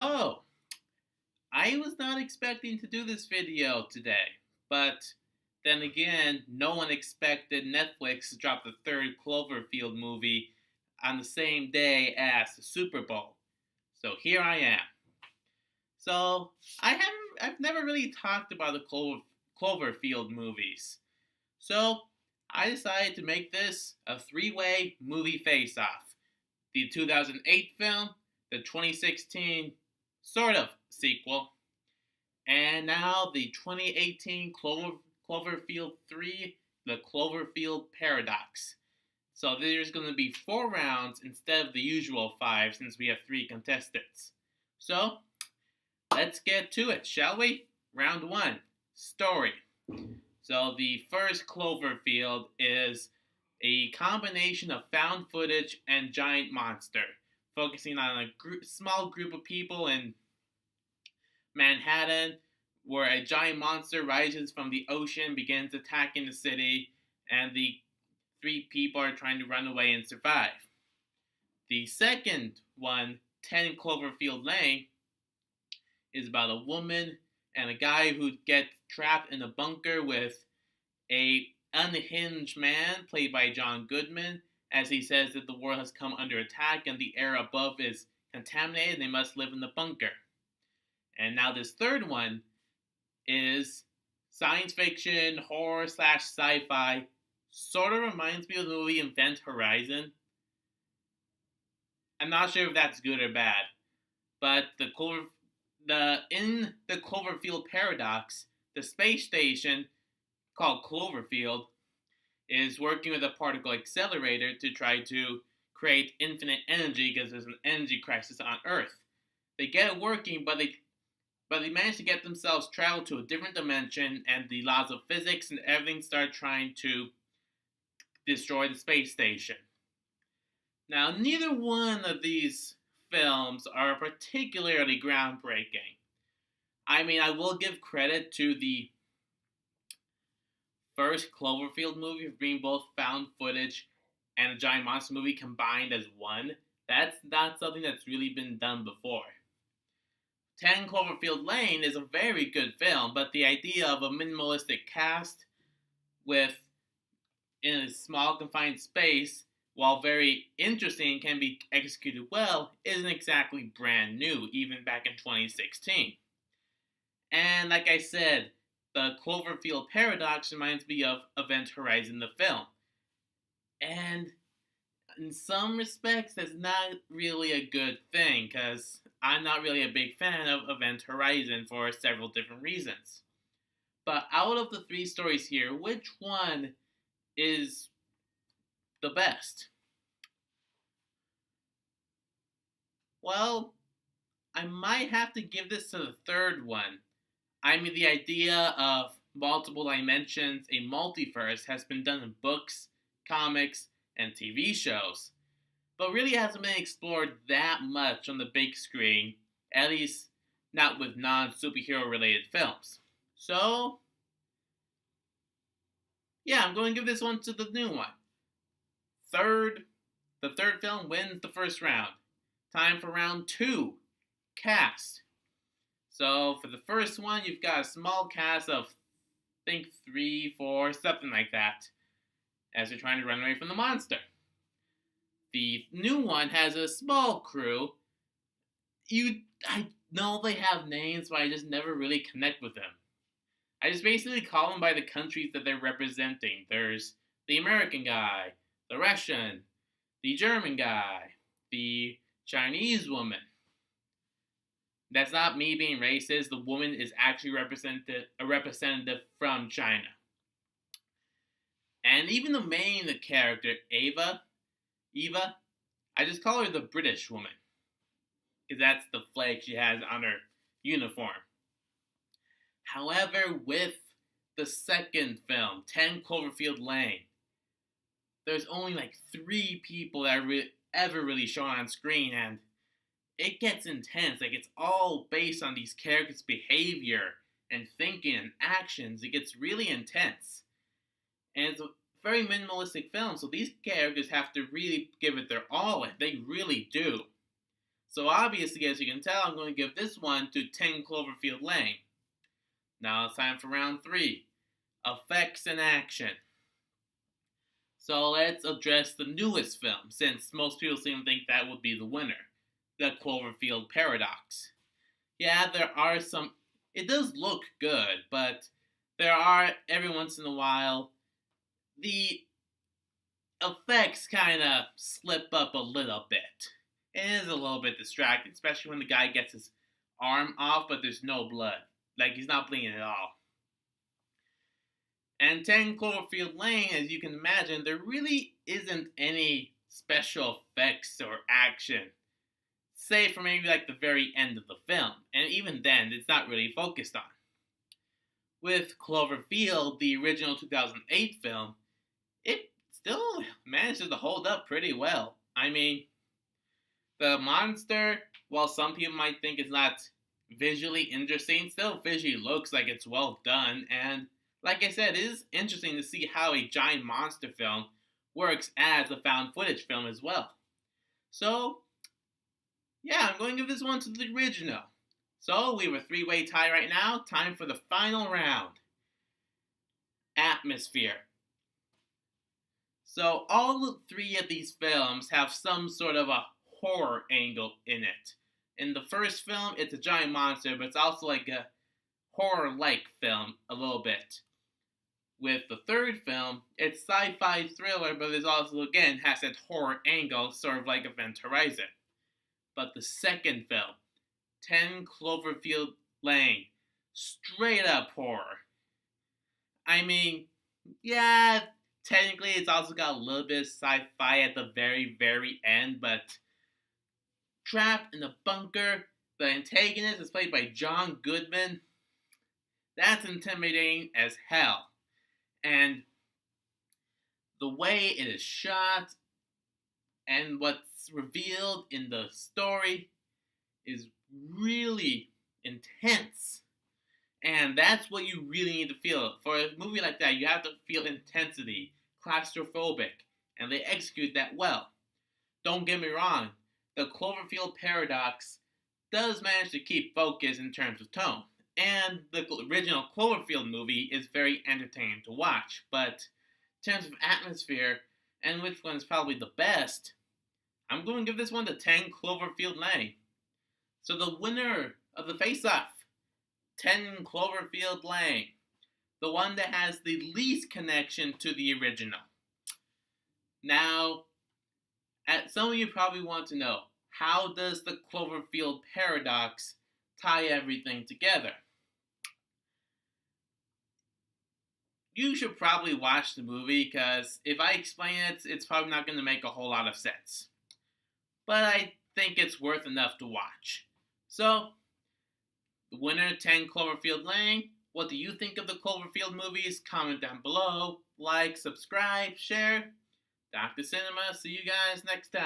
Oh, I was not expecting to do this video today, but then again, no one expected Netflix to drop the third Cloverfield movie on the same day as the Super Bowl. So here I am. So I've never really talked about the Cloverfield movies. So I decided to make this a three-way movie face-off. The 2008 film, the 2016 sort of sequel, and now the 2018 Cloverfield 3, the Cloverfield Paradox. So there's going to be 4 rounds instead of the usual 5 since we have 3 contestants. So let's get to it, shall we? Round 1, story. So the first Cloverfield is a combination of found footage and giant monster, focusing on a small group of people in Manhattan, where a giant monster rises from the ocean, begins attacking the city, and the 3 people are trying to run away and survive. The second one, 10 Cloverfield Lane, is about a woman and a guy who get trapped in a bunker with a unhinged man played by John Goodman, as he says that the world has come under attack and the air above is contaminated and they must live in the bunker. And now this third one is science fiction, horror slash sci-fi. Sort of reminds me of the movie Event Horizon. I'm not sure if that's good or bad, but in the Cloverfield Paradox, the space station called Cloverfield is working with a particle accelerator to try to create infinite energy because there's an energy crisis on Earth. They get it working, but they manage to get themselves traveled to a different dimension, and the laws of physics and everything start trying to destroy the space station. Now, neither one of these films are particularly groundbreaking. I mean, I will give credit to the first Cloverfield movie for being both found footage and a giant monster movie combined as one. That's not something that's really been done before. 10 Cloverfield Lane is a very good film, but the idea of a minimalistic cast with in a small confined space, while very interesting and can be executed well, isn't exactly brand new, even back in 2016. And like I said, the Cloverfield Paradox reminds me of Event Horizon, the film. And in some respects, that's not really a good thing, because I'm not really a big fan of Event Horizon for several different reasons. But out of the 3 stories here, which one is the best? Well, I might have to give this to the third one. I mean, the idea of multiple dimensions, a multiverse, has been done in books, comics, and TV shows, but really hasn't been explored that much on the big screen, at least not with non-superhero related films. So, yeah, I'm going to give this one to the new one. The third film wins the first round. Time for round 2, cast. So for the first one, you've got a small cast of, I think, 3, 4, something like that, as they're trying to run away from the monster. The new one has a small crew. I know they have names, but I just never really connect with them. I just basically call them by the countries that they're representing. There's the American guy, the Russian, the German guy, the Chinese woman. That's not me being racist. The woman is actually a representative from China. And even the main character, Eva, I just call her the British woman, because that's the flag she has on her uniform. However, with the second film, 10 Cloverfield Lane, there's only like 3 people that are ever really shown on screen, and it gets intense. Like, it's all based on these characters' behavior and thinking and actions. It gets really intense. And it's a very minimalistic film, so these characters have to really give it their all, and they really do. So obviously, as you can tell, I'm going to give this one to 10 Cloverfield Lane. Now it's time for round 3, effects and action. So let's address the newest film, since most people seem to think that would be the winner, the Cloverfield Paradox. Yeah, there are some, it does look good, but there are, every once in a while, the effects kind of slip up a little bit. It is a little bit distracting, especially when the guy gets his arm off, but there's no blood. Like, he's not bleeding at all. And 10 Cloverfield Lane, as you can imagine, there really isn't any special effects or action, save for maybe like the very end of the film. And even then, it's not really focused on. With Cloverfield, the original 2008 film, it still manages to hold up pretty well. I mean, the monster, while some people might think it's not visually interesting, still visually looks like it's well done. And like I said, it is interesting to see how a giant monster film works as a found footage film as well. So, yeah, I'm going to give this one to the original. So, we have a 3-way tie right now. Time for the final round. Atmosphere. So, all 3 of these films have some sort of a horror angle in it. In the first film, it's a giant monster, but it's also like a horror-like film a little bit. With the third film, it's sci-fi thriller, but it also, again, has that horror angle, sort of like Event Horizon. But the second film, 10 Cloverfield Lane, straight up horror. I mean, yeah, technically it's also got a little bit of sci-fi at the very, very end, but trapped in a bunker, the antagonist is played by John Goodman. That's intimidating as hell. And the way it is shot and what's revealed in the story is really intense. And that's what you really need to feel. For a movie like that, you have to feel intensity, claustrophobic, and they execute that well. Don't get me wrong, the Cloverfield Paradox does manage to keep focus in terms of tone. And the original Cloverfield movie is very entertaining to watch. But in terms of atmosphere, and which one is probably the best, I'm going to give this one to 10 Cloverfield Lane. So the winner of the face-off, 10 Cloverfield Lane. The one that has the least connection to the original. Now, some of you probably want to know, how does the Cloverfield Paradox tie everything together? You should probably watch the movie, because if I explain it, it's probably not going to make a whole lot of sense. But I think it's worth enough to watch. So, the winner, 10 Cloverfield Lane. What do you think of the Cloverfield movies? Comment down below. Like, subscribe, share. Dr. Cinema. See you guys next time.